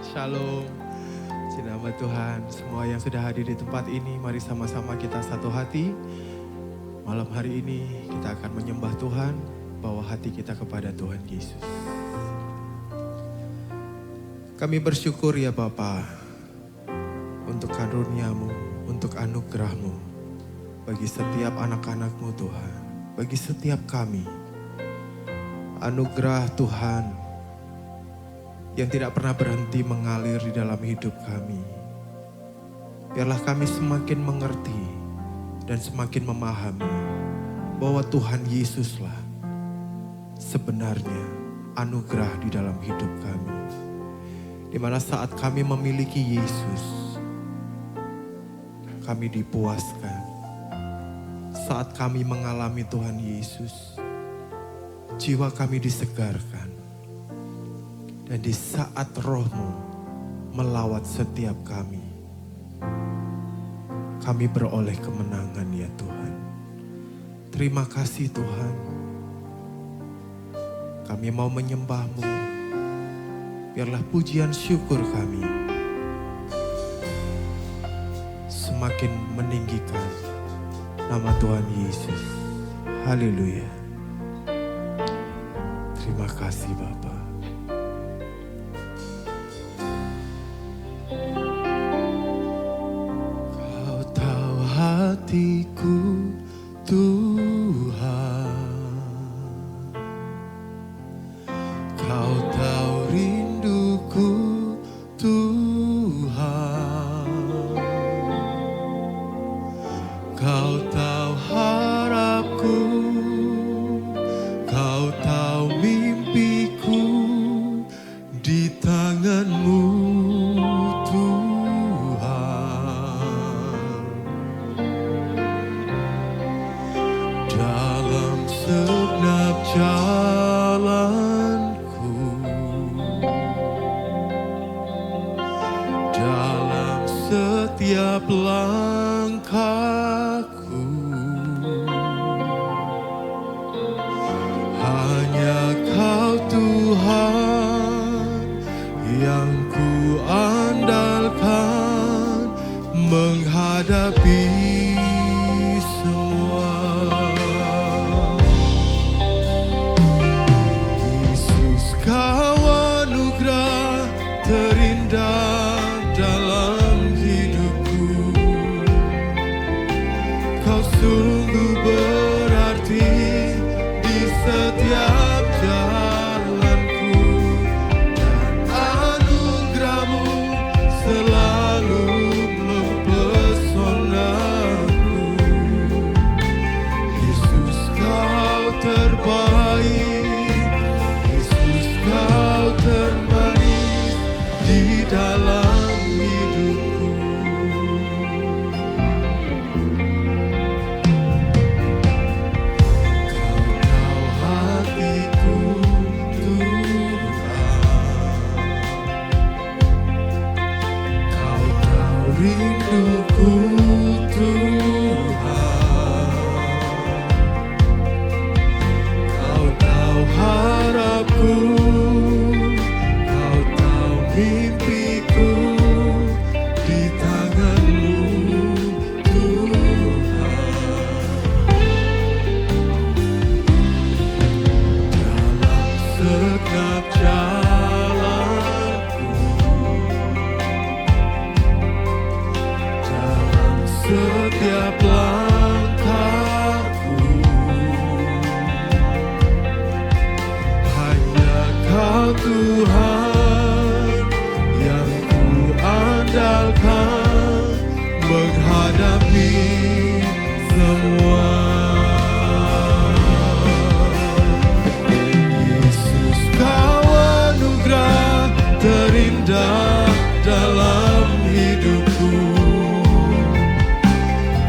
Shalom. Puji nama Tuhan. Semua yang sudah hadir di tempat ini, mari sama-sama kita satu hati. Malam hari ini kita akan menyembah Tuhan, bawa hati kita kepada Tuhan Yesus. Kami bersyukur ya Bapa untuk karunia-Mu, untuk anugerah-Mu bagi setiap anak-anak-Mu Tuhan, bagi setiap kami. Anugerah Tuhan yang tidak pernah berhenti mengalir di dalam hidup kami. Biarlah kami semakin mengerti dan semakin memahami bahwa Tuhan Yesuslah sebenarnya anugerah di dalam hidup kami. Di mana saat kami memiliki Yesus, kami dipuaskan. Saat kami mengalami Tuhan Yesus, jiwa kami disegarkan. Dan di saat Roh-Mu melawat setiap kami beroleh kemenangan ya Tuhan. Terima kasih Tuhan. Kami mau menyembah-Mu. Biarlah pujian syukur kami semakin meninggikan nama Tuhan Yesus. Haleluya. Terima kasih Bapa. Hatiku Tuhan, Kau tahu rinduku Tuhan, Kau tahu harapku, Kau tahu mimpiku di tangan-Mu. Jalanku, dalam setiap langkahku, hanya Kau Tuhan yang ku andalkan menghadapi semua. Kau anugerah terindah dalam hidupku. Kau sungguh berarti di setiap jalanku. Dan anugerah-Mu selalu mempesonaku. Yesus Kau terbaik, Kau termanis di dalam hidupku. Kau tahu hatiku Tuhan, Kau tahu rinduku Tuhan, Kau tahu harapku, mimpiku di tangan-Mu Tuhan. Dalam setiap jalanku, dalam setiap langkahku, hanya Kau Tuhan andalkan menghadapi semua. Yesus Kau anugerah terindah dalam hidupku.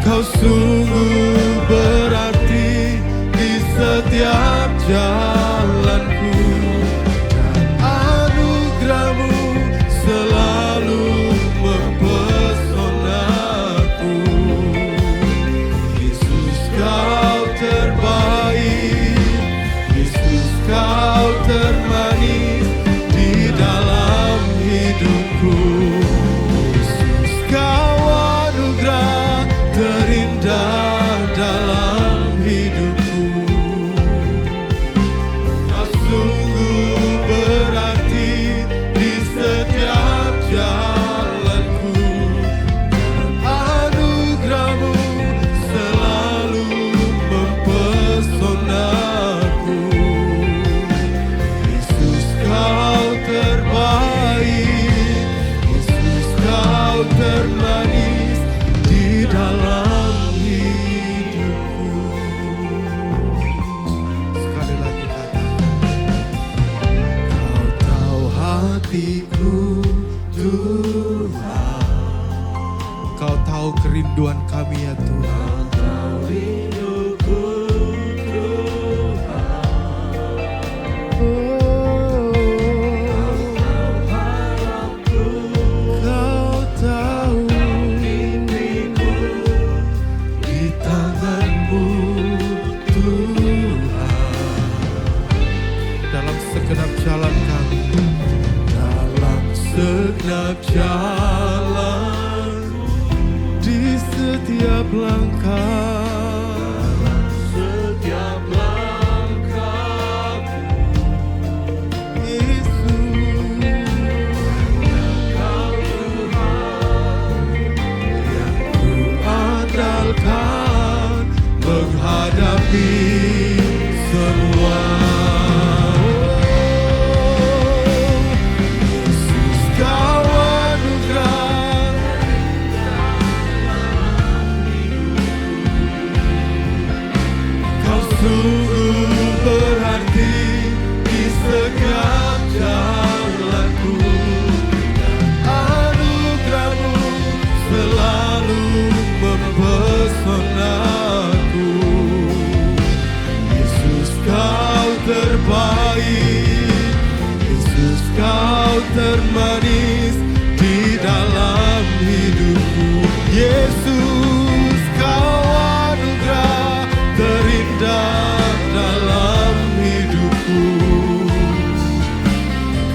Kau sungguh berarti di setiap jalanku. Dan anugerah-Mu selalu mempesonaku. Yesus Kau terbaik, Yesus Kau termanis di dalam hidup. hatiku Tuhan. Kau tahu kerinduan kami ya Tuhan. Jalan di setiap langkah, setiap langkah Yesus, Kau Tuhan yang ku andalkan menghadapi semua. Termanis di dalam hidupku, Yesus, Kau anugerah terindah dalam hidupku.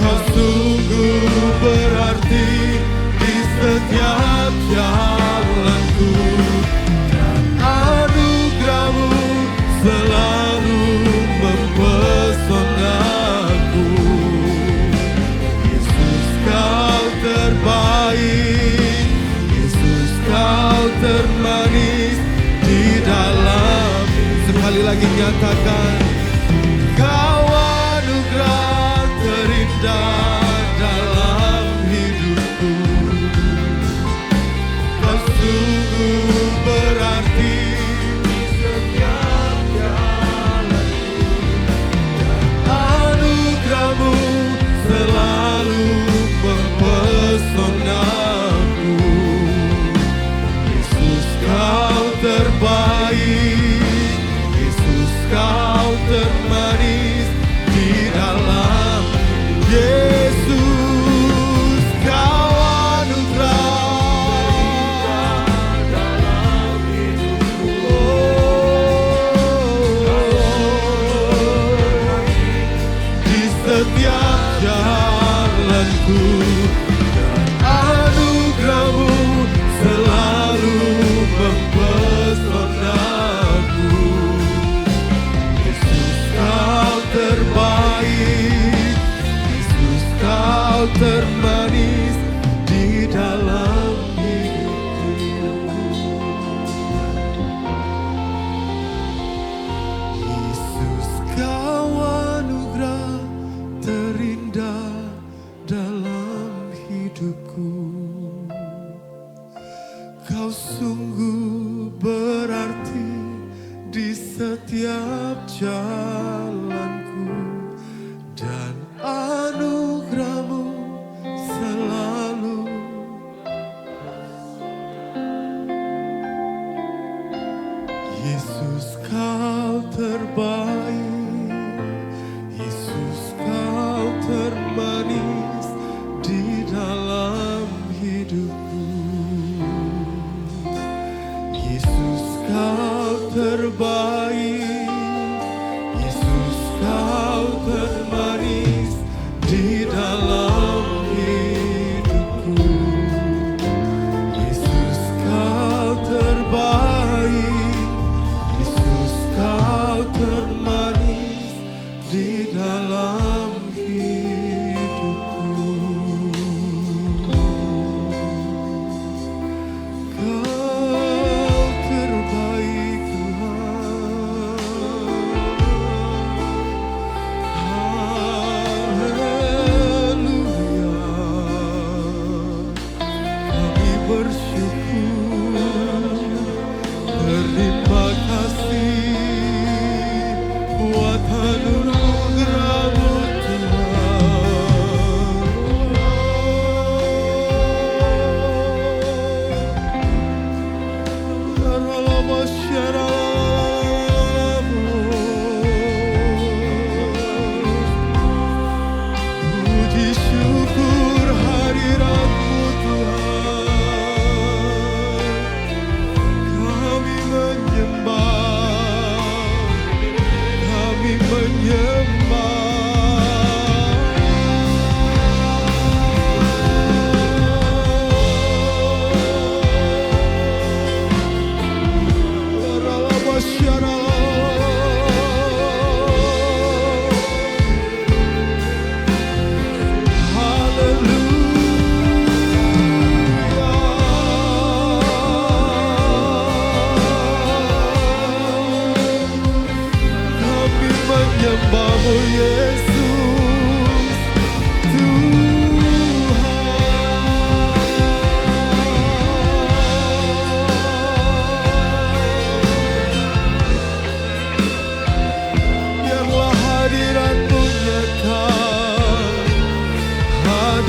Kau sungguh berarti di setiap jalanku, dan anugerah-Mu selalu mempesonaku. Terbaik, Yesus, Kau termanis di dalam. Sekali lagi nyatakan, Kau anugerah terindah dalam hidupku. Kau sungguh berarti di setiap jalanku, anugerah-Mu selalu mempesonaku. Yesus, Kau terbaik, Yesus, Kau termanis di dalam. Yesus, Kau anugerah dalam hidupku. Di setiap jalanku, anugerah-Mu selalu mempesonaku. Yesus, Kau terbaik, Yesus, Kau termanis di dalam hidupku. Yesus, Kau anugerah terindah dalam hidupku. Kau sungguh berarti di setiap jalanku, dan anugerah-Mu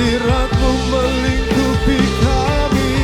hadirat-Mu melingkupi kami,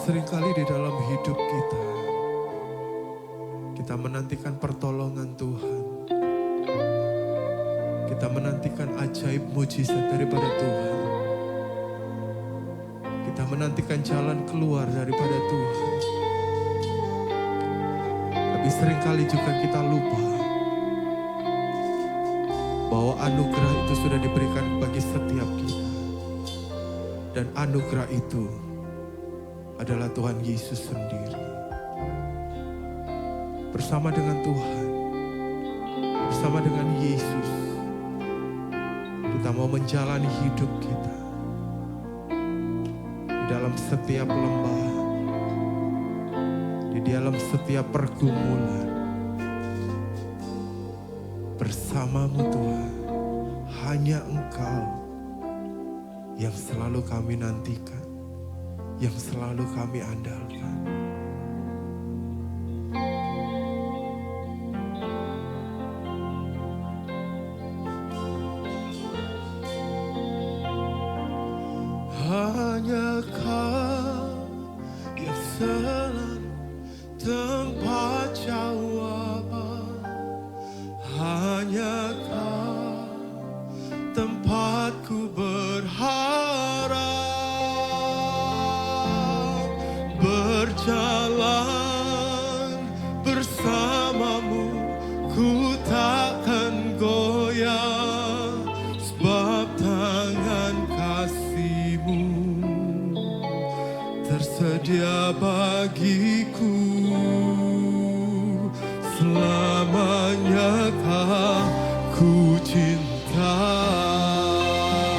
seringkali di dalam hidup kita menantikan pertolongan Tuhan. Kita menantikan ajaib mujizat daripada Tuhan. Kita menantikan jalan keluar daripada Tuhan. Tapi seringkali juga kita lupa bahwa anugerah itu sudah diberikan bagi setiap kita. Dan anugerah itu adalah Tuhan Yesus sendiri. Bersama dengan Tuhan, bersama dengan Yesus, kita mau menjalani hidup kita di dalam setiap lembah, di dalam setiap pergumulan. Bersamamu Tuhan, hanya Engkau yang selalu kami nantikan, yang selalu kami andalkan. Hanya Kau yang selalu tempat jawaban. Hanya Kau tempatku berharap. Berjalan bersamamu, ku takkan goyah, sebab tangan kasih-Mu tersedia bagiku. Selamanya Kau ku cinta.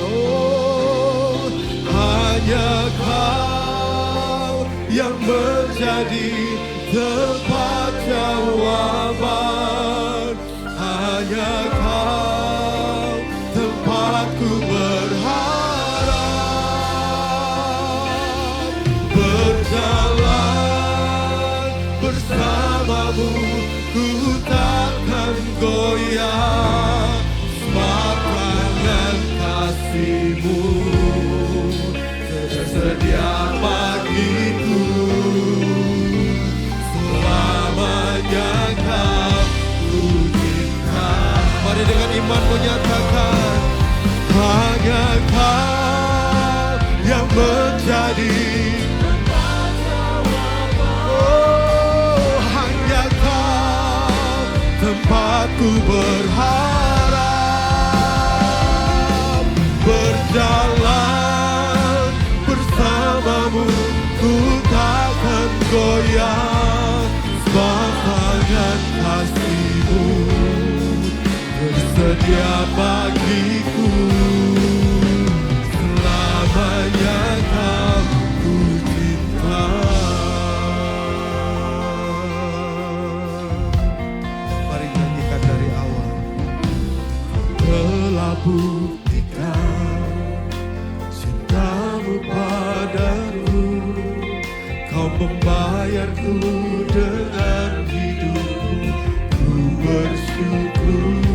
Oh, hanya Kau yang menjadi tempat jawaban. Hanya Kau tempatku berharap. Berjalan bersamamu, ku takkan goyah, sebab tangan kasih-Mu tersedia bagiku. Selamanya Kau ku cinta. Mari dengan iman menyatakan, hanya Kau yang menjadi. Oh, hanya Kau tempatku berharap. Berjalan bersamamu, ku takkan goyah, sebab tangan kasih-Mu tersedia bagiku. Selamanya Kau ku cinta. Mari nyanyikan dari awal. Telah buktikan cinta-Mu membayarku dengan hidupku. Ku bersyukur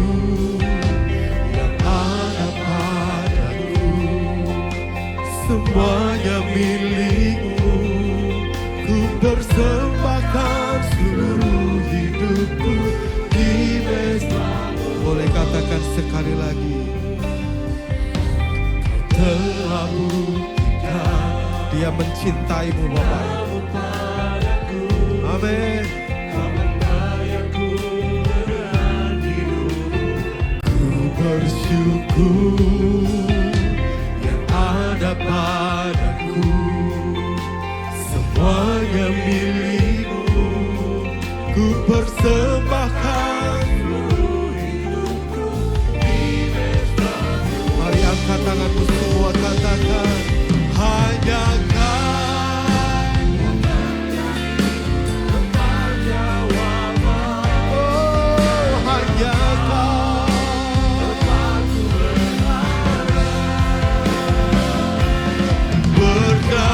yang ada padaku, semuanya milikmu. Ku persembahkan seluruh hidupku di mezbamu. Boleh katakan sekali lagi. Telah buktikan Dia mencintaimu, Bapak. Amin. Kau membayarku dengan hidupmu. Ku bersyukur yang ada padaku, semuanya milikmu. Ku persembahkan seluruh hidupku di mezbamu. Mari angkat tanganmu semua, katakan hanya Kau tempat jawaban. Oh, hanya Kau tempatku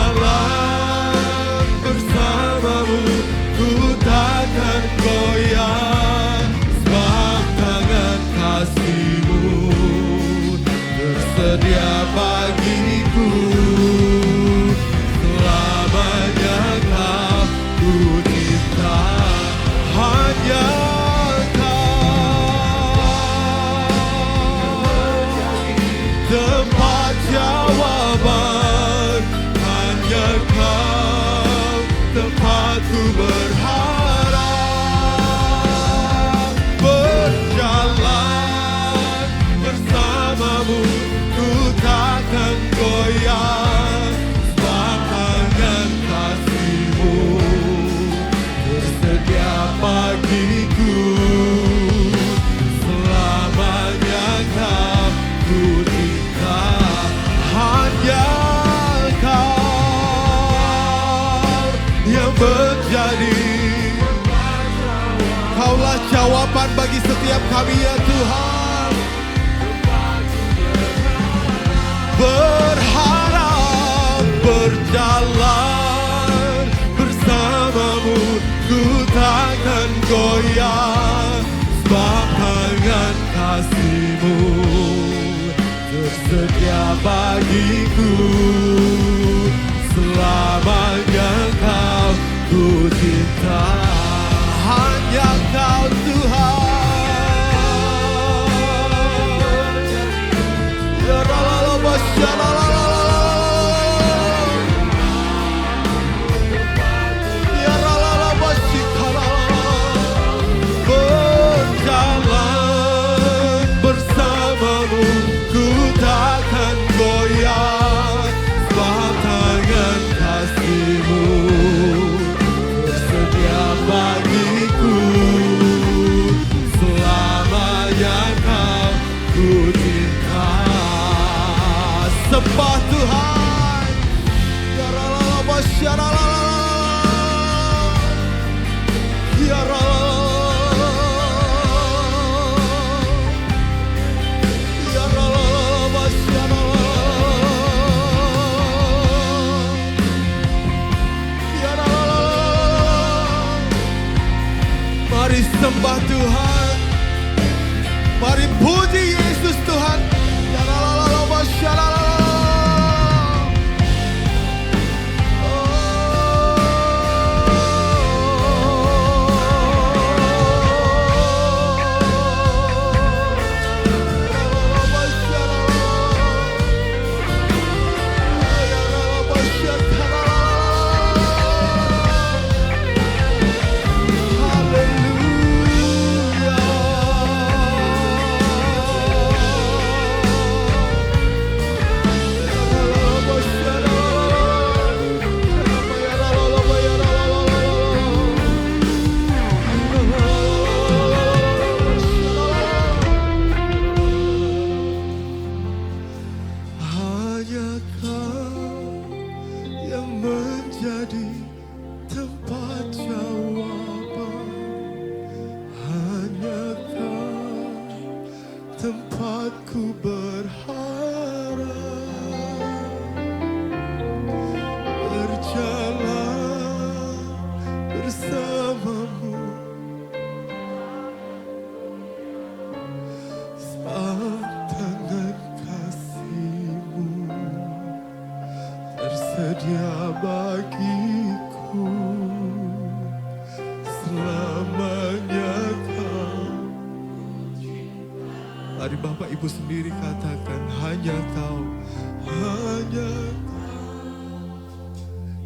berjalan bersamamu. Ku takkan goyah, sebab tangan kasih-Mu tersedia bagiku. Selamanya Kau ku cinta, hanya tempat jawaban, hanya Kau tempatku berharap. Berjalan bersamamu, ku takkan goyah, sebab tangan kasih-Mu tersedia bagiku. Selamanya Kau ku cinta, hanya Kau yang menjadi. Kaulah jawaban bagi setiap kami, ya Tuhan. Berharap berjalan bersamamu, ku takkan goyah, sebab tangan kasih-Mu tersedia bagiku. Selamanya Kau ku cinta, hanya Kau Tuhan. Ya Ralalala, ya Ralalala, berjalan bersamamu, ku takkan goyah, sebab tangan kasih-Mu tersedia bagiku. Selamanya Kau ku cinta. Sembah Tuhan. Ya Ralalala, ya Ralalala, ya Ralalala, ya Ralalala, ya Ralalala. Mari sembah Tuhan. Mari puji Yesus Tuhan. Ya Ralalala, ya Ralalala. tempatku berharap, berjalan tersedia bagiku, selamanya Kau. Mari Bapak Ibu sendiri katakan, hanya Kau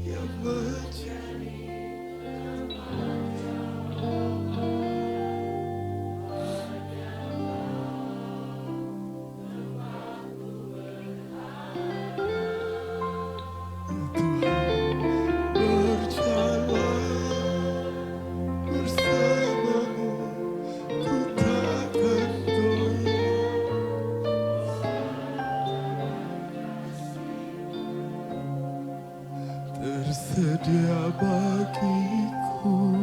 yang menjadi. Tersedia bagiku,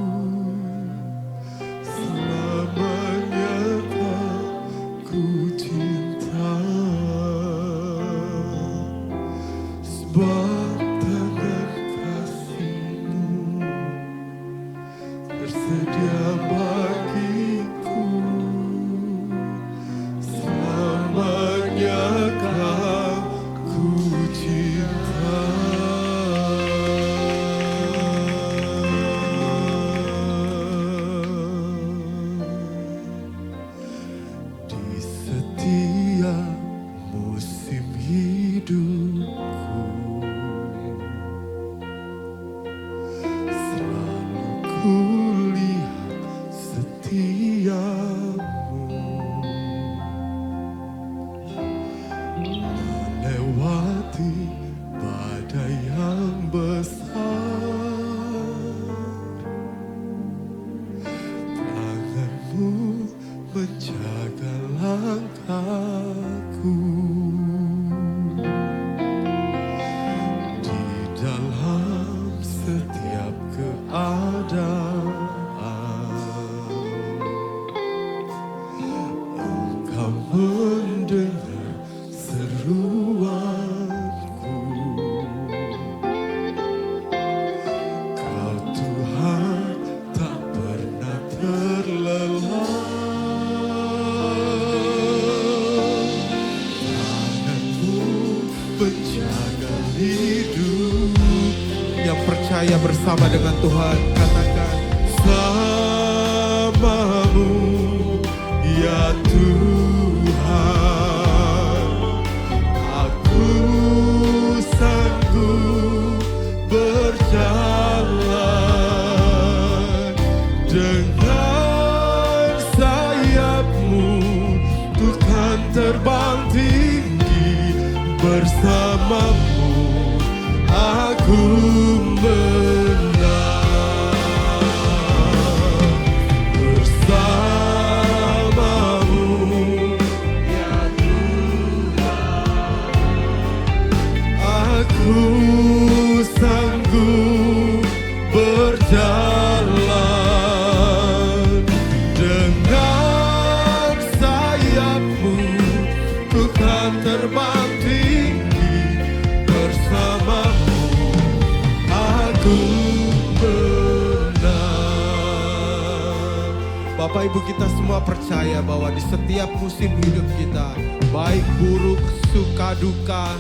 selamanya Ku cinta. Sebab tangan kasih-Mu tersedia bagiku, selamanya Ku cinta. Menjaga langkahku di dalam setiap keadaan. Engkau mendengar seruanku. Kau Tuhan tak pernah terlelah. Menjaga hidup. Yang percaya bersama dengan Tuhan, katakan, sama-Mu ya Tuhan, aku sanggup berjalan dengan sayap-Mu, Tuhan terbang tinggi. Bersama-Mu aku menang. Bersama-Mu ya Tuhan, aku sanggup berjalan dengan sayap-Mu, Tuhan terbang. Bapak Ibu kita semua percaya bahwa di setiap musim hidup kita, baik buruk, suka duka,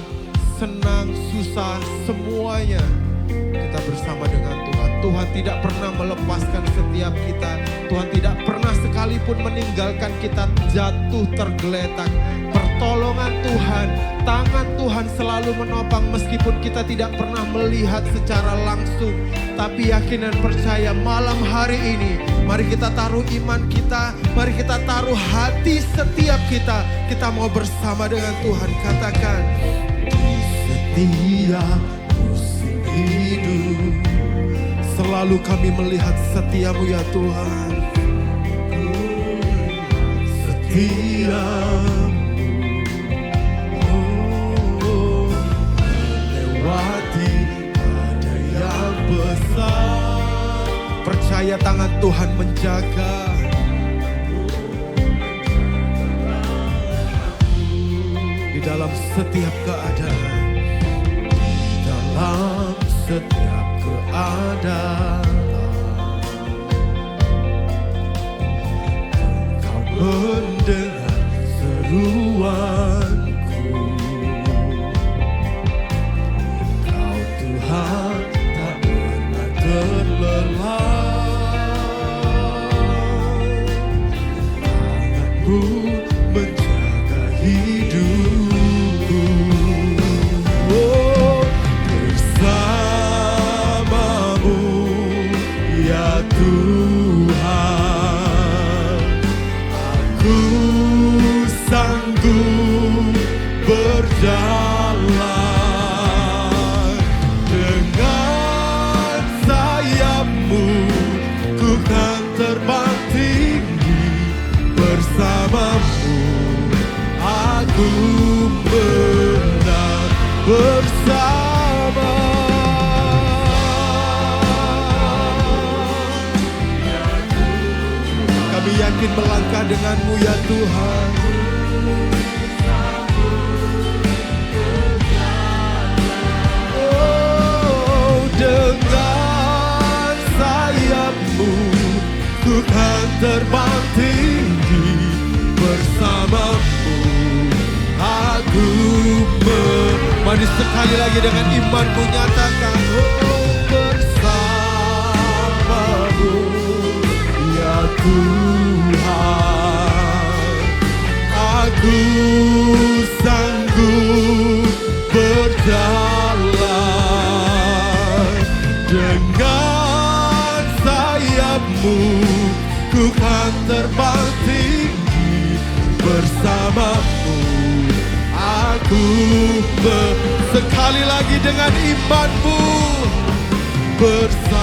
senang, susah, semuanya kita bersama dengan Tuhan. Tuhan tidak pernah melepaskan setiap kita. Tuhan tidak pernah sekalipun meninggalkan kita jatuh tergeletak. Pertolongan Tuhan, tangan Tuhan selalu menopang meskipun kita tidak pernah melihat secara langsung. Tapi yakin dan percaya malam hari ini, mari kita taruh iman kita, mari kita taruh hati setiap kita. Kita mau bersama dengan Tuhan, katakan, di setiap musim hidup selalu kami melihat setia-Mu ya Tuhan. Setia-Mu melewati badai yang besar. Percaya tangan Tuhan menjaga. Di dalam setiap keadaan, di dalam setiap keadaan, Engkau mendengar seruanku. Kau aku menang bersama. Kami yakin melangkah denganmu ya Tuhan. Oh, dengan sayapmu ku kan terbang tinggi bersamamu. Aku mari sekali lagi dengan imanmu nyatakan, oh, bersamamu ya Tuhan. Aku sanggup berjalan dengan sayapmu, ku kan terbang tinggi bersamamu. Aku sekali lagi dengan imanmu, bersamamu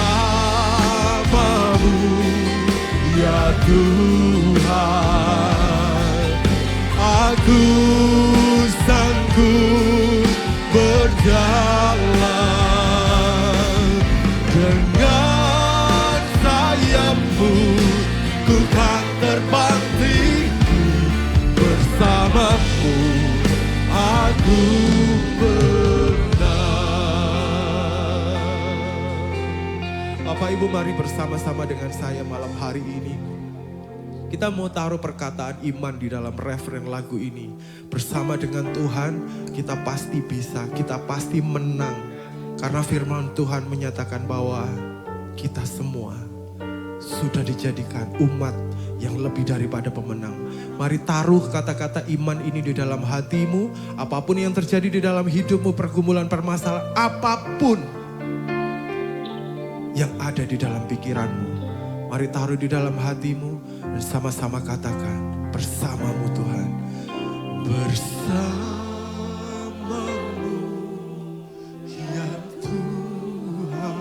ya Tuhan. Aku sanggup berjalan dengan sayapmu, ku kan terbang tinggi bersamamu. Aku menang. Bapak Ibu, mari bersama-sama dengan saya malam hari ini. Kita mau taruh perkataan iman di dalam referen lagu ini. Bersama dengan Tuhan, kita pasti bisa, kita pasti menang. Karena firman Tuhan menyatakan bahwa kita semua sudah dijadikan umat yang lebih daripada pemenang. Mari taruh kata-kata iman ini di dalam hatimu. Apapun yang terjadi di dalam hidupmu, pergumulan, permasalahan, apapun yang ada di dalam pikiranmu, mari taruh di dalam hatimu dan sama-sama katakan, bersamamu Tuhan. Bersamamu ya Tuhan.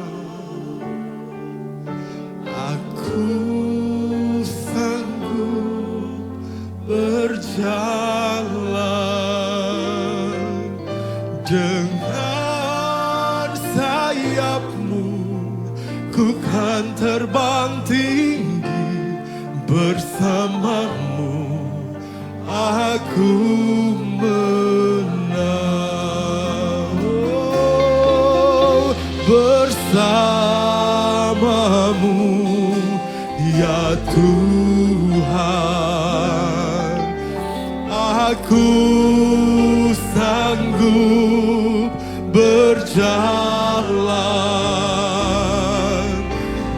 Aku sanggup berjalan dengan sayapmu, ku kan terbang tinggi bersamamu. Aku menang, oh, bersamamu ya Tuhan. Aku sanggup berjalan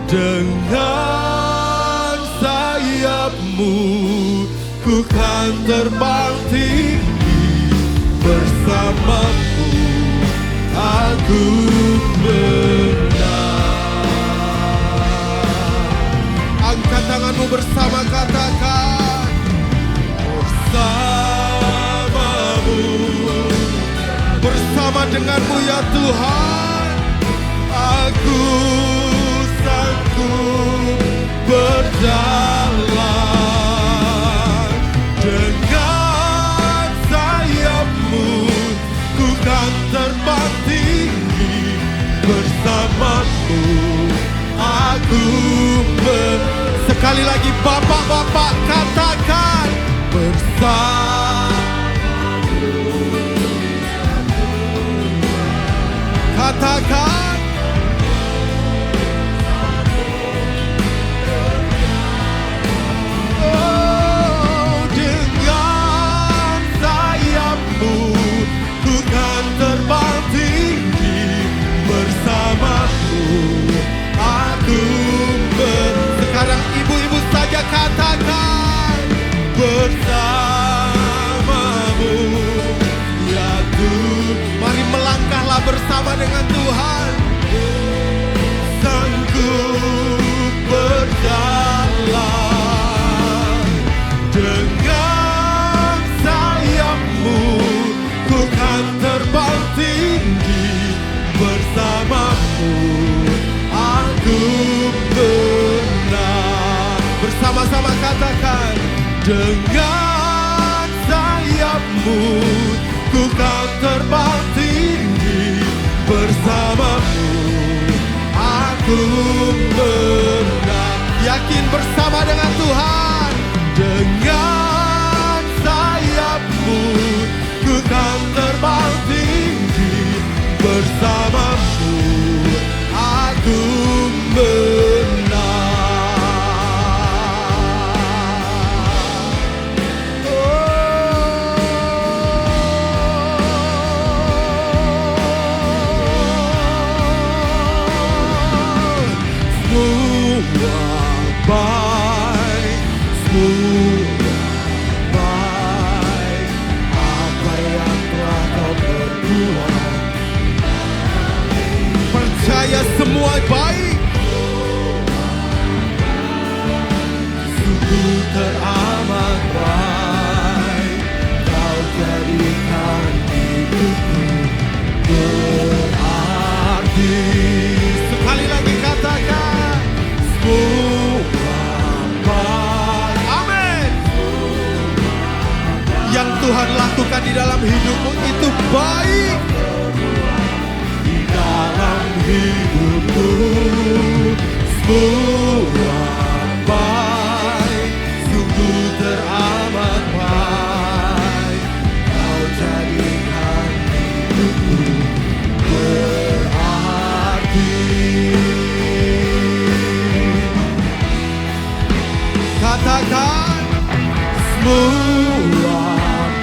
dengan sayapmu, ku kan terbang tinggi bersamamu. Aku menang. Angkat tanganmu bersama, katakan, bersamamu, bersama denganmu ya Tuhan. Aku sanggup berjalan dengan sayapmu, ku kan terbang tinggi bersamamu. Aku sekali lagi bapak-bapak katakan, bersamamu. Katakan, oh, dengan sayapmu, ku kan terbang tinggi bersamamu. Aku sekarang ibu-ibu saja katakan, bersamamu ya Tuhan. Mari melangkahlah bersama dengan Tuhan. Sanggup berjalan dengan sayapmu, ku kan terbang tinggi bersamamu. Aku menang. Bersama-sama katakan, dengan sayapmu, kan terbang tinggi bersamamu. Aku berenang, yakin bersama dengan Tuhan. Dengan sayapmu ku kan terbang tinggi bersamamu. Aku berenang. Baik, baik, apa yang telah kau perbuat. Percaya semua baik, sungguh teramat baik. Kau jadikan hidupku berarti. Sekali lagi katakan, amin. Yang Tuhan lakukan di dalam hidupmu itu baik. Di dalam hidupmu semua baik, sungguh teramat baik. Kau jadikan hidupku berarti. Katakan semua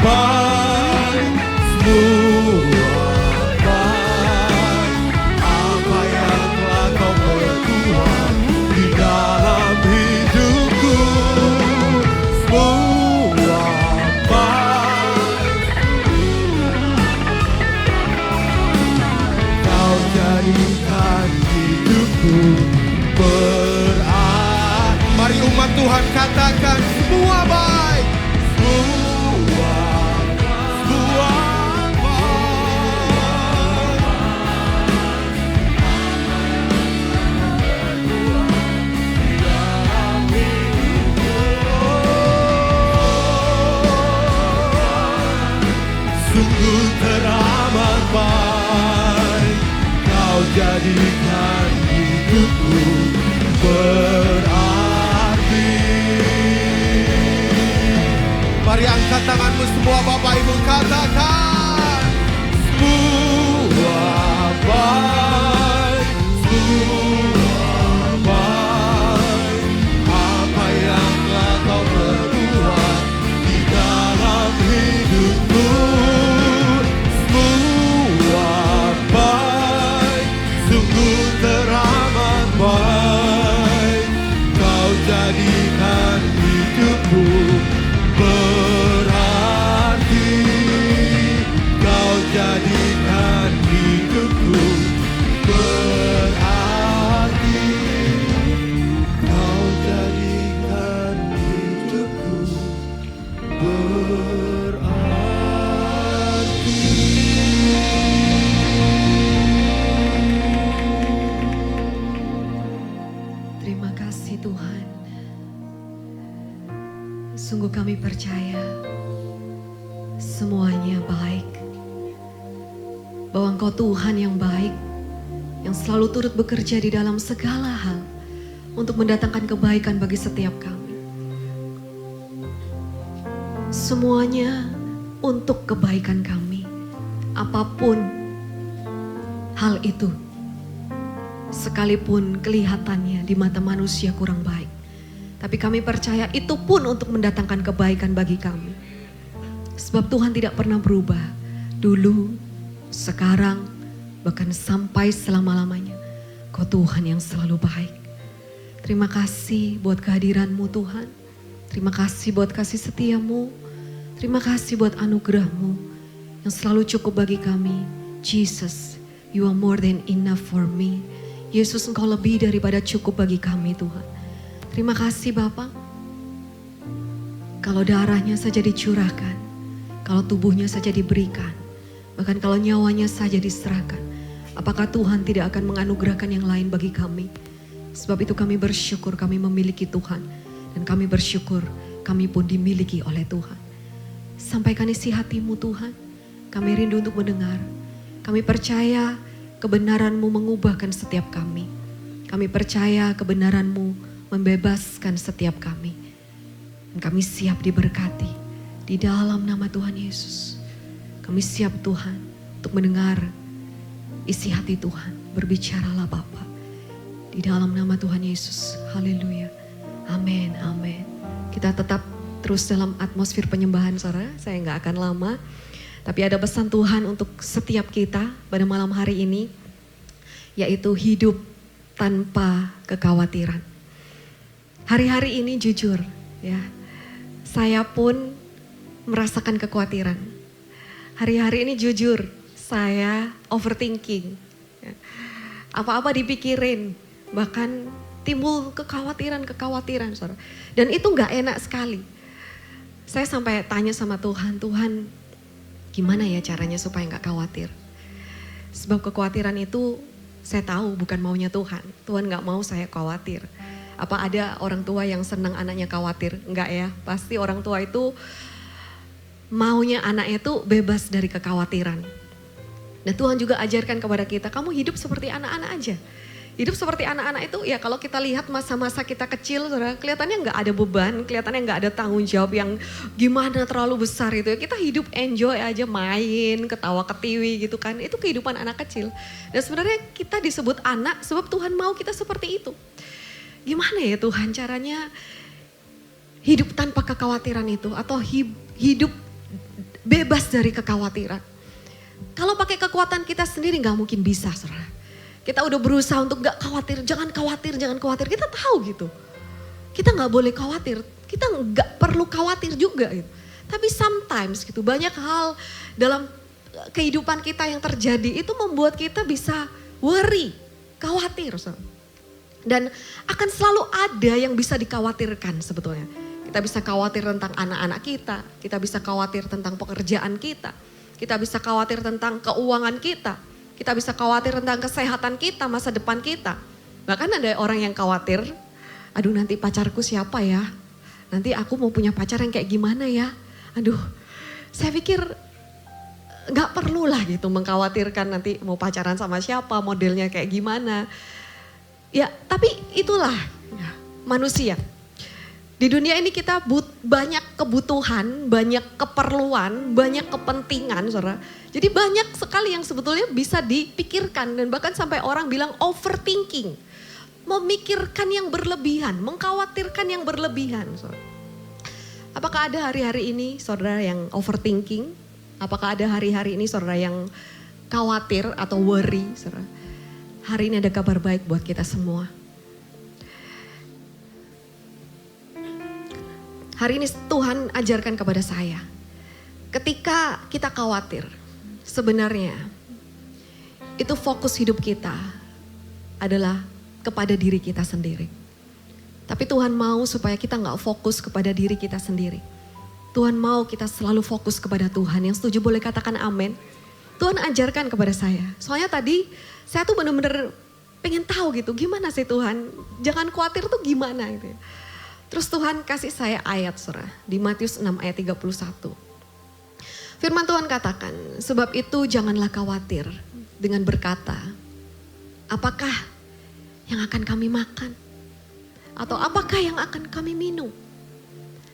baik, semua baik. Apa yang telah kau perbuat di dalam hidupku, semua baik. Kau jadikan hidupku berarti. Mari umat Tuhan katakan semua baik. Semua baik. Sungguh teramat baik. Kau jadikan hidupku berarti. Mari angkat tanganmu semua Bapak Ibu, katakan semua baik, semua baik. Apa yang telah kau perbuat di dalam hidupmu, semua baik, sungguh teramat baik. Kau jadikan hidupku berarti. Kau jadikan hidupku berarti. Kau jadikan hidupku berarti. Terima kasih Tuhan. Sungguh kami percaya semuanya baik. Bahwa Engkau Tuhan yang baik, yang selalu turut bekerja di dalam segala hal untuk mendatangkan kebaikan bagi setiap kami. Semuanya untuk kebaikan kami. Apapun hal itu, sekalipun kelihatannya di mata manusia kurang baik, tapi kami percaya itu pun untuk mendatangkan kebaikan bagi kami. Sebab Tuhan tidak pernah berubah. Dulu, sekarang, bahkan sampai selama-lamanya. Kau Tuhan yang selalu baik. Terima kasih buat kehadiran-Mu Tuhan. Terima kasih buat kasih setia-Mu. Terima kasih buat anugerah-Mu yang selalu cukup bagi kami. Jesus, You are more than enough for me. Yesus, Engkau lebih daripada cukup bagi kami Tuhan. Terima kasih Bapa. Kalau darahnya saja dicurahkan, kalau tubuhnya saja diberikan, bahkan kalau nyawanya saja diserahkan, apakah Tuhan tidak akan menganugerahkan yang lain bagi kami? Sebab itu kami bersyukur kami memiliki Tuhan. Dan kami bersyukur kami pun dimiliki oleh Tuhan. Sampaikan isi hati-Mu Tuhan. Kami rindu untuk mendengar. Kami percaya kebenaran-Mu mengubahkan setiap kami. Kami percaya kebenaran-Mu membebaskan setiap kami. Dan kami siap diberkati di dalam nama Tuhan Yesus. Kami siap Tuhan untuk mendengar isi hati Tuhan. Berbicaralah Bapa. Di dalam nama Tuhan Yesus. Haleluya. Amin, amin. Kita tetap terus dalam atmosfer penyembahan, saudara. Saya nggak akan lama. Tapi ada pesan Tuhan untuk setiap kita pada malam hari ini. Yaitu hidup tanpa kekhawatiran. Hari-hari ini jujur ya. Saya pun merasakan kekhawatiran. Hari-hari ini jujur saya overthinking. Ya. Apa-apa dipikirin. Bahkan timbul kekhawatiran, saudara. Dan itu gak enak sekali. Saya sampai tanya sama Tuhan, Tuhan gimana ya caranya supaya gak khawatir. Sebab kekhawatiran itu saya tahu bukan maunya Tuhan. Tuhan gak mau saya khawatir. Apa ada orang tua yang senang anaknya khawatir? Enggak ya, pasti orang tua itu maunya anaknya itu bebas dari kekhawatiran. Dan Tuhan juga ajarkan kepada kita, kamu hidup seperti anak-anak aja. Hidup seperti anak-anak itu ya kalau kita lihat masa-masa kita kecil, saudara, kelihatannya nggak ada beban, kelihatannya nggak ada tanggung jawab yang gimana terlalu besar itu ya. Kita hidup enjoy aja, main, ketawa ketiwi gitu kan. Itu kehidupan anak kecil. Dan sebenarnya kita disebut anak sebab Tuhan mau kita seperti itu. Gimana ya Tuhan caranya hidup tanpa kekhawatiran itu atau hidup bebas dari kekhawatiran. Kalau pakai kekuatan kita sendiri nggak mungkin bisa, saudara. Kita udah berusaha untuk gak khawatir, jangan khawatir. Kita tahu gitu. Kita gak boleh khawatir, kita gak perlu khawatir juga gitu. Tapi sometimes gitu banyak hal dalam kehidupan kita yang terjadi itu membuat kita bisa worry, khawatir. Dan akan selalu ada yang bisa dikhawatirkan sebetulnya. Kita bisa khawatir tentang anak-anak kita bisa khawatir tentang pekerjaan kita bisa khawatir tentang keuangan kita bisa khawatir tentang kesehatan kita, masa depan kita. Bahkan ada orang yang khawatir, aduh nanti pacarku siapa ya? Nanti aku mau punya pacar yang kayak gimana ya? Aduh, saya pikir gak perlulah gitu mengkhawatirkan nanti mau pacaran sama siapa, modelnya kayak gimana. Ya tapi itulah ya, manusia. Di dunia ini kita banyak kebutuhan, banyak keperluan, banyak kepentingan, saudara. Jadi banyak sekali yang sebetulnya bisa dipikirkan dan bahkan sampai orang bilang overthinking. Memikirkan yang berlebihan, mengkhawatirkan yang berlebihan. Saudara. Apakah ada hari-hari ini saudara yang overthinking? Apakah ada hari-hari ini saudara yang khawatir atau worry? Saudara? Hari ini ada kabar baik buat kita semua. Hari ini Tuhan ajarkan kepada saya, ketika kita khawatir, sebenarnya itu fokus hidup kita adalah kepada diri kita sendiri. Tapi Tuhan mau supaya kita gak fokus kepada diri kita sendiri. Tuhan mau kita selalu fokus kepada Tuhan. Yang setuju boleh katakan amin. Tuhan ajarkan kepada saya. Soalnya tadi saya tuh benar-benar pengen tahu gitu, gimana sih Tuhan, jangan khawatir tuh gimana gitu ya. Terus Tuhan kasih saya ayat saudara di Matius 6 ayat 31. Firman Tuhan katakan, sebab itu janganlah khawatir dengan berkata, apakah yang akan kami makan? Atau apakah yang akan kami minum?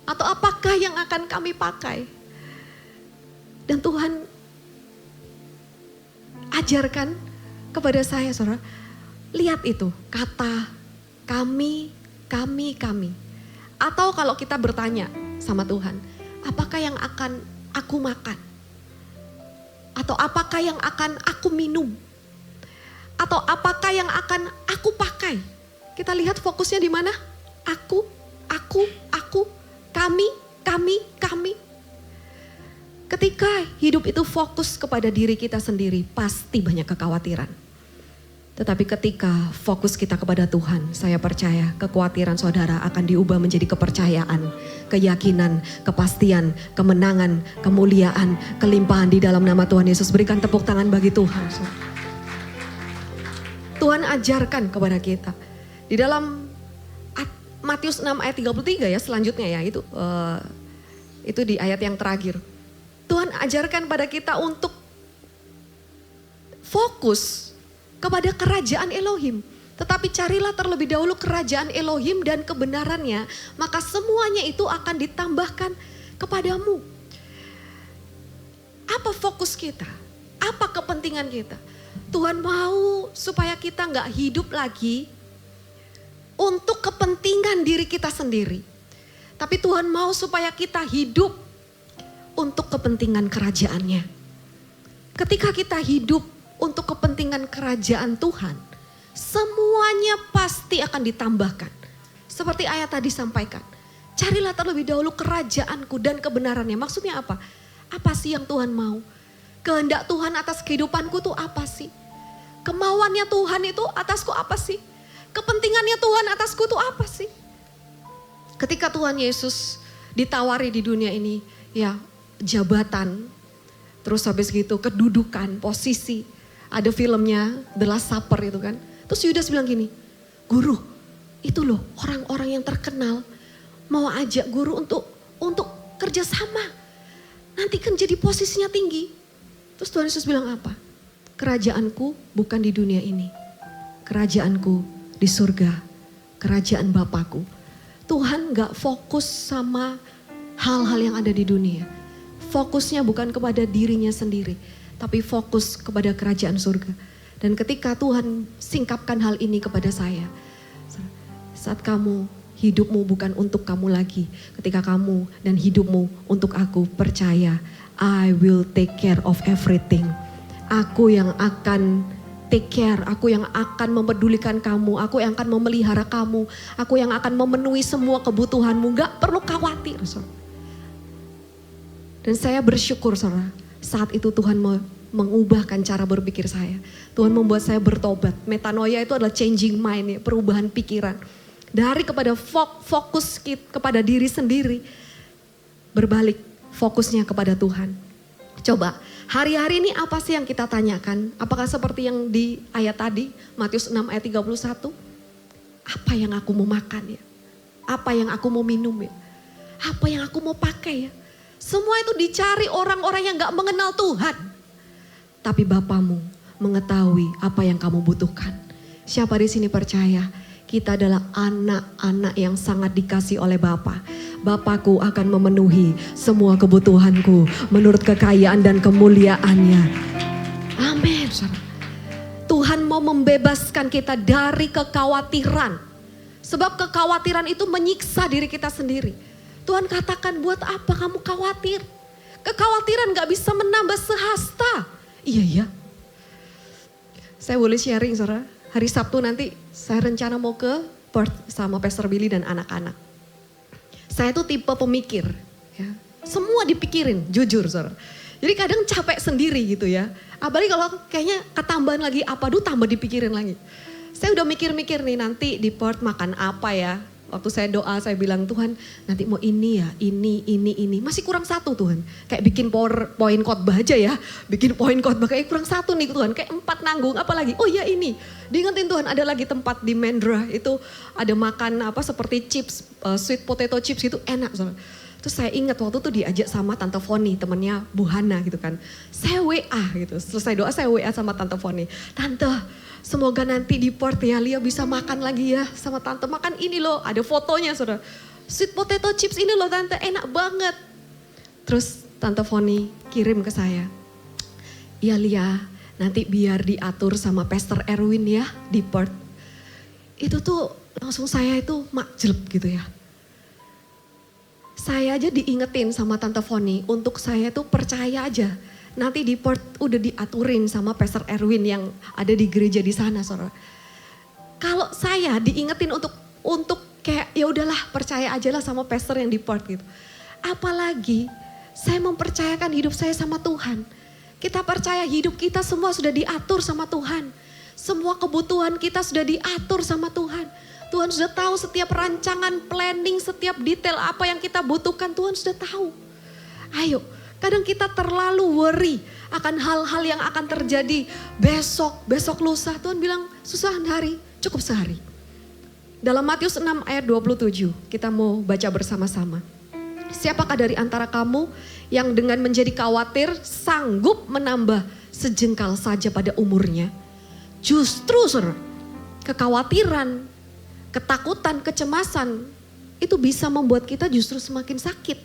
Atau apakah yang akan kami pakai? Dan Tuhan ajarkan kepada saya saudara, lihat itu kata kami. Atau kalau kita bertanya sama Tuhan, apakah yang akan aku makan? Atau apakah yang akan aku minum? Atau apakah yang akan aku pakai? Kita lihat fokusnya di mana? Aku, kami. Ketika hidup itu fokus kepada diri kita sendiri, pasti banyak kekhawatiran. Tetapi ketika fokus kita kepada Tuhan, saya percaya kekhawatiran saudara akan diubah menjadi kepercayaan, keyakinan, kepastian, kemenangan, kemuliaan, kelimpahan di dalam nama Tuhan Yesus. Berikan tepuk tangan bagi Tuhan. Tuhan ajarkan kepada kita. Di dalam Matius 6 ayat 33 ya selanjutnya ya, itu di ayat yang terakhir. Tuhan ajarkan pada kita untuk fokus kepada kerajaan Elohim. Tetapi carilah terlebih dahulu kerajaan Elohim dan kebenarannya, maka semuanya itu akan ditambahkan kepadamu. Apa fokus kita? Apa kepentingan kita? Tuhan mau supaya kita nggak hidup lagi untuk kepentingan diri kita sendiri. Tapi Tuhan mau supaya kita hidup untuk kepentingan kerajaannya. Ketika kita hidup untuk kepentingan kerajaan Tuhan, semuanya pasti akan ditambahkan. Seperti ayat tadi sampaikan, carilah terlebih dahulu kerajaanku dan kebenarannya. Maksudnya apa? Apa sih yang Tuhan mau? Kehendak Tuhan atas kehidupanku tuh apa sih? Kemauannya Tuhan itu atasku apa sih? Kepentingannya Tuhan atasku tuh apa sih? Ketika Tuhan Yesus ditawari di dunia ini, ya jabatan, terus habis gitu kedudukan, posisi. Ada filmnya The Last Supper itu kan. Terus Yudas bilang gini, guru itu loh orang-orang yang terkenal mau ajak guru untuk kerjasama. Nanti kan jadi posisinya tinggi. Terus Tuhan Yesus bilang apa? Kerajaanku bukan di dunia ini. Kerajaanku di surga, kerajaan Bapakku. Tuhan gak fokus sama hal-hal yang ada di dunia. Fokusnya bukan kepada dirinya sendiri, tapi fokus kepada kerajaan surga. Dan ketika Tuhan singkapkan hal ini kepada saya, saat kamu hidupmu bukan untuk kamu lagi, ketika kamu dan hidupmu untuk aku, percaya, I will take care of everything. Aku yang akan take care, aku yang akan mempedulikan kamu, aku yang akan memelihara kamu, aku yang akan memenuhi semua kebutuhanmu, gak perlu khawatir. Saudara. Dan saya bersyukur saudara, saat itu Tuhan mengubahkan cara berpikir saya. Tuhan membuat saya bertobat. Metanoia itu adalah changing mind, ya, perubahan pikiran. Dari kepada fokus kepada diri sendiri, berbalik fokusnya kepada Tuhan. Coba, hari-hari ini apa sih yang kita tanyakan? Apakah seperti yang di ayat tadi, Matius 6 ayat 31? Apa yang aku mau makan ya? Apa yang aku mau minum ya? Apa yang aku mau pakai ya? Semua itu dicari orang-orang yang gak mengenal Tuhan. Tapi Bapamu mengetahui apa yang kamu butuhkan. Siapa di sini percaya kita adalah anak-anak yang sangat dikasih oleh Bapa. Bapakku akan memenuhi semua kebutuhanku menurut kekayaan dan kemuliaannya. Amin. Tuhan mau membebaskan kita dari kekhawatiran. Sebab kekhawatiran itu menyiksa diri kita sendiri. Tuhan katakan, buat apa kamu khawatir? Kekhawatiran gak bisa menambah sehasta. Iya ya. Saya boleh sharing saudara. Hari Sabtu nanti saya rencana mau ke Perth sama Pastor Billy dan anak-anak. Saya tuh tipe pemikir. Ya. Semua dipikirin, jujur saudara. Jadi kadang capek sendiri gitu ya. Apalagi kalau kayaknya ketambahan lagi apa, tambah dipikirin lagi. Saya udah mikir-mikir nih nanti di Perth makan apa ya. Waktu saya doa saya bilang, Tuhan nanti mau ini ya, ini. Masih kurang satu Tuhan. Kayak bikin poin khotbah aja ya. Bikin poin khotbah kayak kurang satu nih Tuhan. Kayak 4 nanggung apalagi. Oh ya ini. Diingetin Tuhan ada lagi tempat di Mendra. Itu ada makan apa seperti chips, sweet potato chips gitu enak. Terus saya ingat waktu itu diajak sama Tante Foni, temannya Bu Hana gitu kan. Saya WA gitu. Selesai doa saya WA sama Tante Foni. Tante, semoga nanti di Perth ya Lia bisa makan lagi ya sama Tante. Makan ini loh, ada fotonya saudara. Sweet potato chips ini loh Tante, enak banget. Terus Tante Foni kirim ke saya. Iya Lia, nanti biar diatur sama Pastor Erwin ya di Perth. Itu tuh langsung saya itu makjleb gitu ya. Saya aja diingetin sama Tante Foni untuk saya tuh percaya aja. Nanti di Perth udah diaturin sama Pastor Erwin yang ada di gereja di sana, saudara. Kalau saya diingetin untuk kayak ya udahlah percaya aja lah sama Pastor yang di Perth gitu. Apalagi saya mempercayakan hidup saya sama Tuhan. Kita percaya hidup kita semua sudah diatur sama Tuhan. Semua kebutuhan kita sudah diatur sama Tuhan. Tuhan sudah tahu setiap rancangan, planning, setiap detail apa yang kita butuhkan Tuhan sudah tahu. Ayo, kadang kita terlalu worry akan hal-hal yang akan terjadi besok lusa. Tuhan bilang susah hari, cukup sehari. Dalam Matius 6 ayat 27 kita mau baca bersama-sama. Siapakah dari antara kamu yang dengan menjadi khawatir sanggup menambah sejengkal saja pada umurnya? Justru kekhawatiran, ketakutan, kecemasan itu bisa membuat kita justru semakin sakit.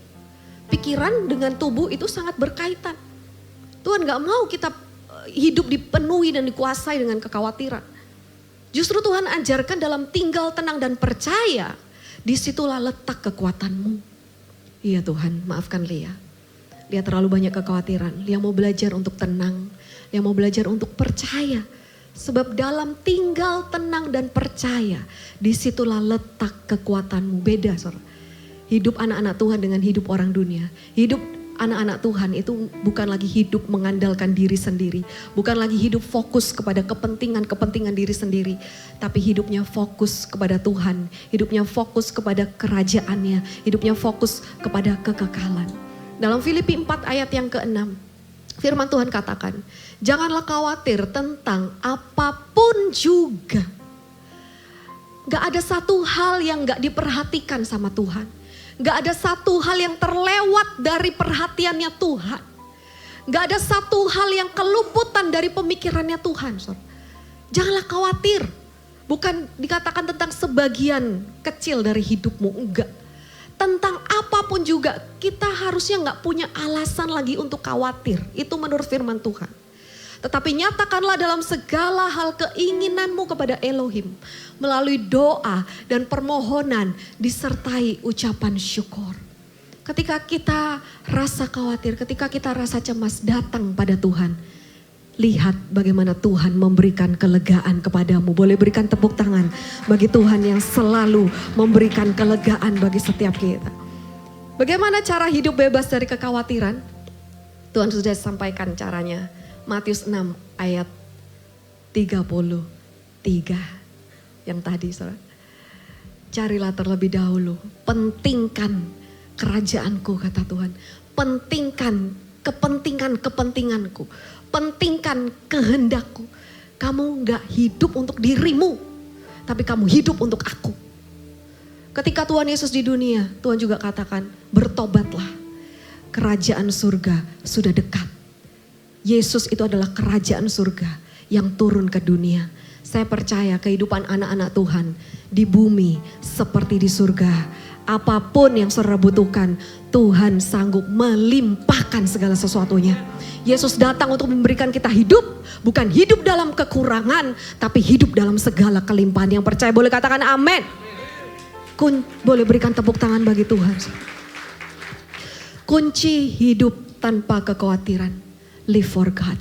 Pikiran dengan tubuh itu sangat berkaitan. Tuhan gak mau kita hidup dipenuhi dan dikuasai dengan kekhawatiran. Justru Tuhan ajarkan dalam tinggal tenang dan percaya, disitulah letak kekuatanmu. Iya Tuhan, maafkan Lia. Lia terlalu banyak kekhawatiran. Lia mau belajar untuk tenang. Lia mau belajar untuk percaya. Sebab dalam tinggal tenang dan percaya, disitulah letak kekuatanmu. Beda saudara. Hidup anak-anak Tuhan dengan hidup orang dunia. Hidup anak-anak Tuhan itu bukan lagi hidup mengandalkan diri sendiri. Bukan lagi hidup fokus kepada kepentingan diri sendiri. Tapi hidupnya fokus kepada Tuhan. Hidupnya fokus kepada kerajaannya. Hidupnya fokus kepada kekekalan. Dalam Filipi 4 ayat yang ke-6. Firman Tuhan katakan, janganlah khawatir tentang apapun juga. Gak ada satu hal yang gak diperhatikan sama Tuhan. Gak ada satu hal yang terlewat dari perhatiannya Tuhan. Gak ada satu hal yang keluputan dari pemikirannya Tuhan. Janganlah khawatir. Bukan dikatakan tentang sebagian kecil dari hidupmu, enggak. Tentang apapun juga kita harusnya gak punya alasan lagi untuk khawatir. Itu menurut firman Tuhan. Tetapi nyatakanlah dalam segala hal keinginanmu kepada Elohim. Melalui doa dan permohonan disertai ucapan syukur. Ketika kita rasa khawatir, ketika kita rasa cemas, datang pada Tuhan. Lihat bagaimana Tuhan memberikan kelegaan kepadamu. Boleh berikan tepuk tangan bagi Tuhan yang selalu memberikan kelegaan bagi setiap kita. Bagaimana cara hidup bebas dari kekhawatiran? Tuhan sudah sampaikan caranya. Matius 6 ayat 33. Yang tadi saudara. Carilah terlebih dahulu. Pentingkan kerajaanku kata Tuhan. Pentingkan kepentinganku. Pentingkan kehendakku. Kamu gak hidup untuk dirimu. Tapi kamu hidup untuk aku. Ketika Tuhan Yesus di dunia. Tuhan juga katakan bertobatlah. Kerajaan surga sudah dekat. Yesus itu adalah kerajaan surga yang turun ke dunia. Saya percaya kehidupan anak-anak Tuhan di bumi seperti di surga. Apapun yang saudara butuhkan, Tuhan sanggup melimpahkan segala sesuatunya. Yesus datang untuk memberikan kita hidup, bukan hidup dalam kekurangan, tapi hidup dalam segala kelimpahan. Yang percaya boleh katakan amin. Boleh berikan tepuk tangan bagi Tuhan. Kunci hidup tanpa kekhawatiran. Live for God.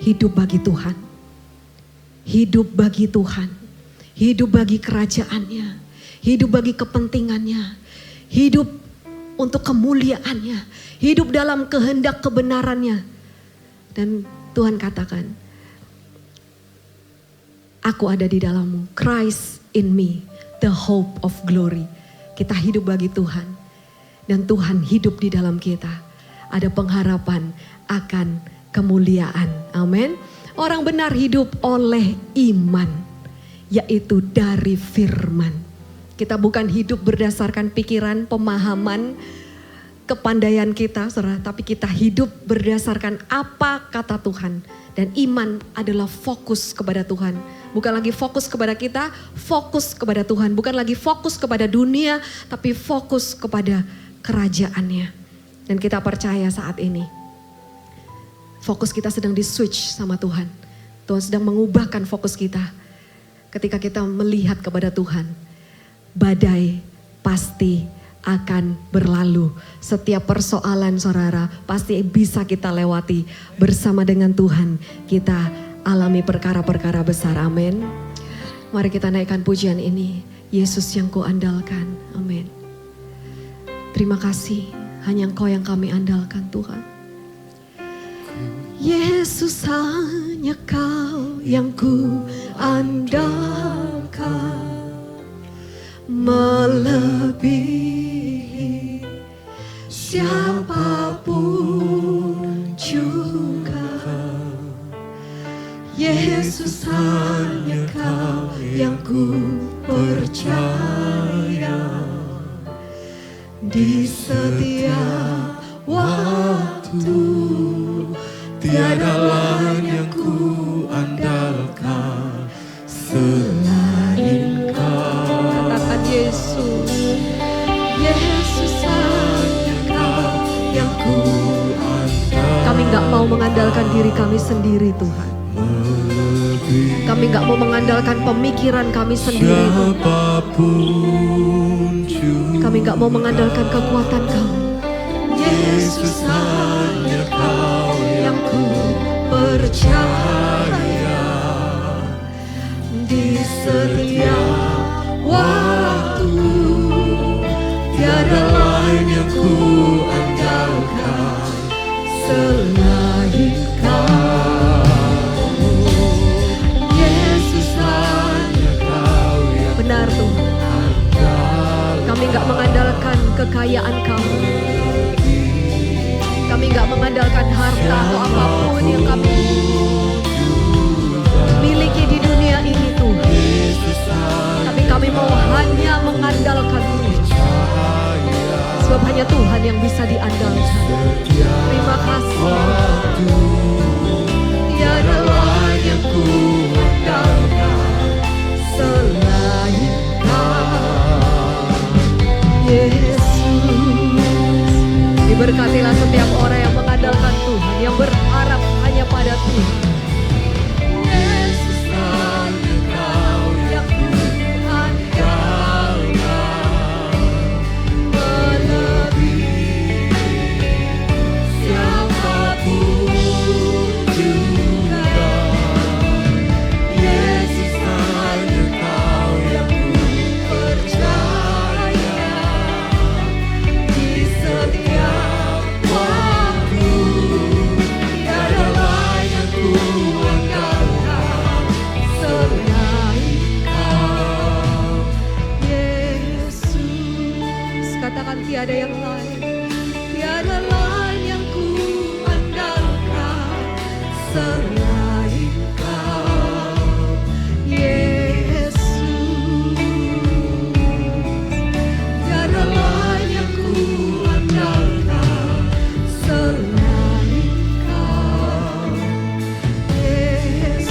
Hidup bagi Tuhan. Hidup bagi Tuhan. Hidup bagi kerajaannya. Hidup bagi kepentingannya. Hidup untuk kemuliaannya. Hidup dalam kehendak kebenarannya. Dan Tuhan katakan, aku ada di dalammu. Christ in me, the hope of glory. Kita hidup bagi Tuhan. Dan Tuhan hidup di dalam kita. Ada pengharapan akan kemuliaan. Amin. Orang benar hidup oleh iman. Yaitu dari firman. Kita bukan hidup berdasarkan pikiran, pemahaman, kepandaian kita, saudara, tapi kita hidup berdasarkan apa kata Tuhan. Dan iman adalah fokus kepada Tuhan. Bukan lagi fokus kepada kita, fokus kepada Tuhan. Bukan lagi fokus kepada dunia, tapi fokus kepada kerajaannya. Dan kita percaya saat ini, fokus kita sedang di switch sama Tuhan. Tuhan sedang mengubahkan fokus kita. Ketika kita melihat kepada Tuhan. Badai pasti akan berlalu. Setiap persoalan saudara pasti bisa kita lewati. Bersama dengan Tuhan kita alami perkara-perkara besar. Amin. Mari kita naikkan pujian ini. Yesus yang kuandalkan. Amin. Terima kasih. Hanya Engkau yang kami andalkan Tuhan. Yesus hanya Kau yang ku andalkan. Melebihi siapapun juga. Yesus hanya Kau yang ku percaya. Di setiap mengandalkan diri kami sendiri Tuhan. Kami nggak mau mengandalkan pemikiran kami sendiri Tuhan. Kami nggak mau mengandalkan kekuatan kami. Yesus hanya Kau yang ku percaya. Di setiap waktu tiada lain yang ku andalkan selain Kau. Yesus hanya Kau yang benar Tuhan. Kami gak mengandalkan kekayaan Kami. Kami gak mengandalkan harta atau apapun yang kami miliki di dunia ini Tuhan. Tapi kami mau hanya mengandalkan Tuhan. Sebab hanya Tuhan yang bisa diandalkan. Terima kasih. Tiada lain yang ku andalkan selain Kau, Yesus. Diberkatilah setiap orang yang mengandalkan Tuhan, yang berharap hanya pada Tuhan. Yesus hanya Kau yang ku andalkan, melebihi siapapun juga. Yesus hanya Kau yang ku percaya. Di setiap waktu tiada lain yang ku andalkan selain Kau, Yesus. Katakan tiada yang lain, tiada lain yang ku andalkan selain Kau, Yesus. Tiada lain yang ku andalkan selain Kau, Yesus.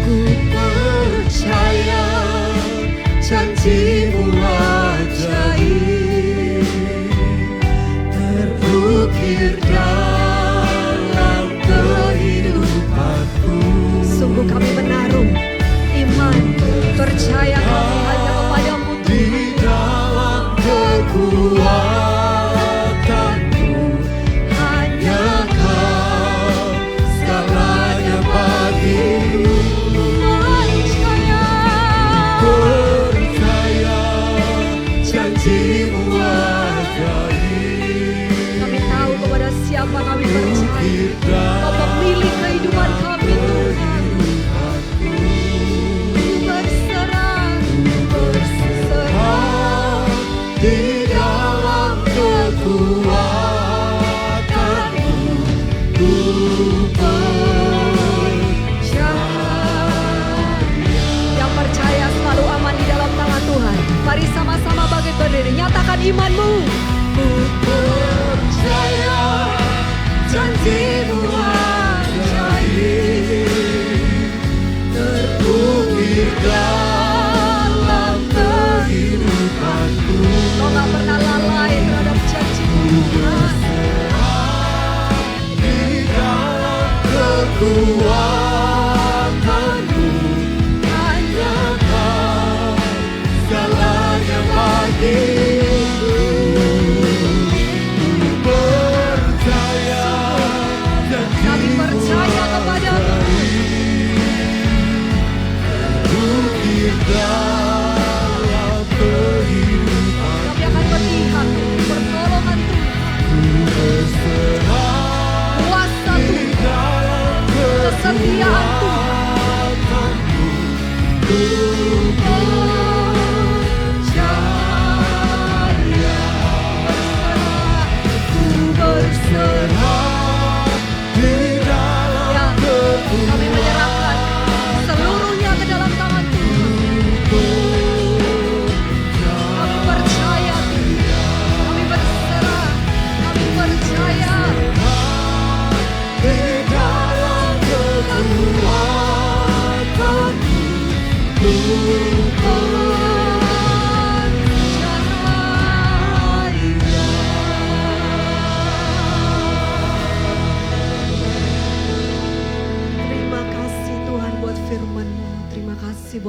Ku percaya janji-Mu ajaib terukir dalam kehidupanku. Sungguh kami menaruh iman, percaya kami hanya kepadamu Di Tuhan. dalam kekuatanmu hanya Kau segalanya bagiku. Percaya janji-Mu ajaib Kami tahu kepada siapa kami percaya. Kau pemilik kehidupan kami Tuhan. Berserah, berserah di dalam kekuatanmu ku percaya. Yang percaya selalu aman di dalam tangan Tuhan. Mari sama-sama bangkit berdiri, nyatakan imanmu. Ku percaya janji-Mu ajaib terukir dalam kehidupanku. Kau gak pernah lalai terhadap janji Tuhan. Di dalam kekuatanmu hanya Kau segalanya bagiku. Percaya Kami percaya kepadamu. terukir dalam kehidupan. Kami akan melihat pertolongan Tuhan, Berserah kuasa di Tuhan, dalam kesetiaan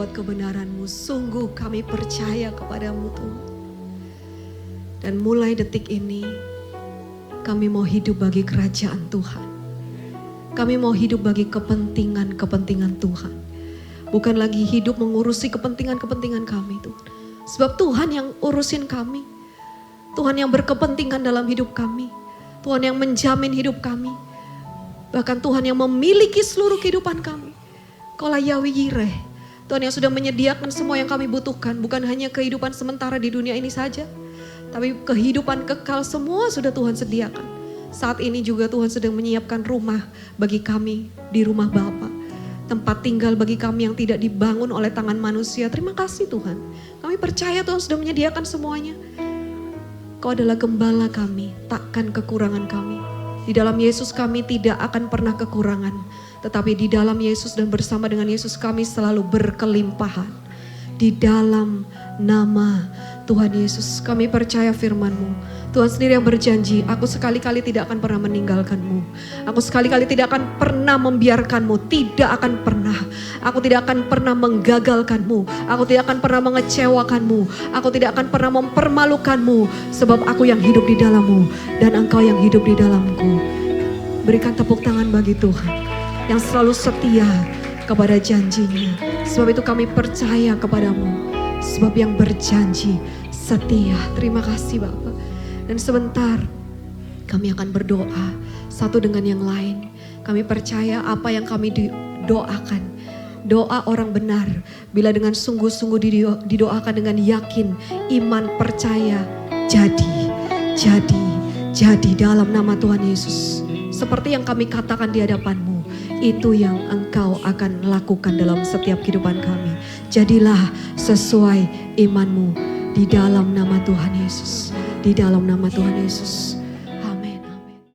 buat kebenaran-Mu. Sungguh kami percaya kepada-Mu Tuhan. Dan mulai detik ini, kami mau hidup bagi kerajaan Tuhan. Kami mau hidup bagi kepentingan-kepentingan Tuhan. Bukan lagi hidup mengurusi kepentingan-kepentingan kami Tuhan. Sebab Tuhan yang urusin kami. Tuhan yang berkepentingan dalam hidup kami. Tuhan yang menjamin hidup kami. Bahkan Tuhan yang memiliki seluruh kehidupan kami. Kaulah Yahweh Yireh. Tuhan yang sudah menyediakan semua yang kami butuhkan. Bukan hanya kehidupan sementara di dunia ini saja. Tapi kehidupan kekal semua sudah Tuhan sediakan. Saat ini juga Tuhan sedang menyiapkan rumah bagi kami di rumah Bapa. Tempat tinggal bagi kami yang tidak dibangun oleh tangan manusia. Terima kasih Tuhan. Kami percaya Tuhan sudah menyediakan semuanya. Kau adalah gembala kami, takkan kekurangan kami. Di dalam Yesus kami tidak akan pernah kekurangan. Tetapi di dalam Yesus dan bersama dengan Yesus kami selalu berkelimpahan. Di dalam nama Tuhan Yesus kami percaya firman-Mu. Tuhan sendiri yang berjanji, aku sekali-kali tidak akan pernah meninggalkan-Mu. Aku sekali-kali tidak akan pernah membiarkan-Mu. Tidak akan pernah. Aku tidak akan pernah menggagalkan-Mu. Aku tidak akan pernah mengecewakan-Mu. Aku tidak akan pernah mempermalukan-Mu. Sebab aku yang hidup di dalam-Mu dan Engkau yang hidup di dalamku. Berikan tepuk tangan bagi Tuhan yang selalu setia kepada janjinya. Sebab itu kami percaya kepada-Mu. Sebab yang berjanji setia. Terima kasih Bapak. Dan sebentar kami akan berdoa satu dengan yang lain. Kami percaya apa yang kami doakan. Doa orang benar. Bila dengan sungguh-sungguh didoakan dengan yakin, iman, percaya. Jadi dalam nama Tuhan Yesus. Seperti yang kami katakan di hadapan-Mu. Itu yang Engkau akan lakukan dalam setiap kehidupan kami. Jadilah sesuai iman-Mu di dalam nama Tuhan Yesus. Di dalam nama Tuhan Yesus.